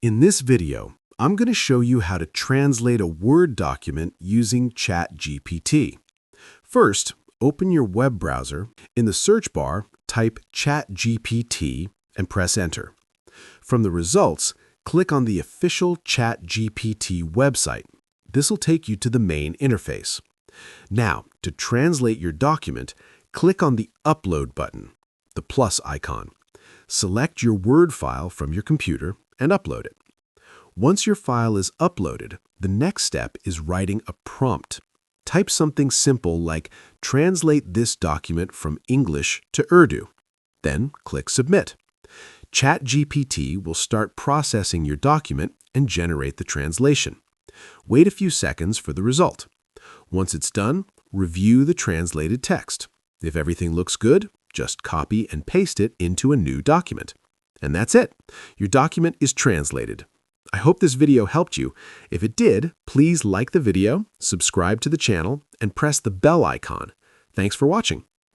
In this video, I'm going to show you how to translate a Word document using ChatGPT. First, open your web browser. In the search bar, type ChatGPT and press Enter. From the results, click on the official ChatGPT website. This will take you to the main interface. Now, to translate your document, click on the Upload button, the plus icon. Select your Word file from your computer and upload it. Once your file is uploaded, the next step is writing a prompt. Type something simple like, "Translate this document from English to Urdu." Then click Submit. ChatGPT will start processing your document and generate the translation. Wait a few seconds for the result. Once it's done, review the translated text. If everything looks good, just copy and paste it into a new document. And that's it. Your document is translated. I hope this video helped you. If it did, please like the video, subscribe to the channel, and press the bell icon. Thanks for watching.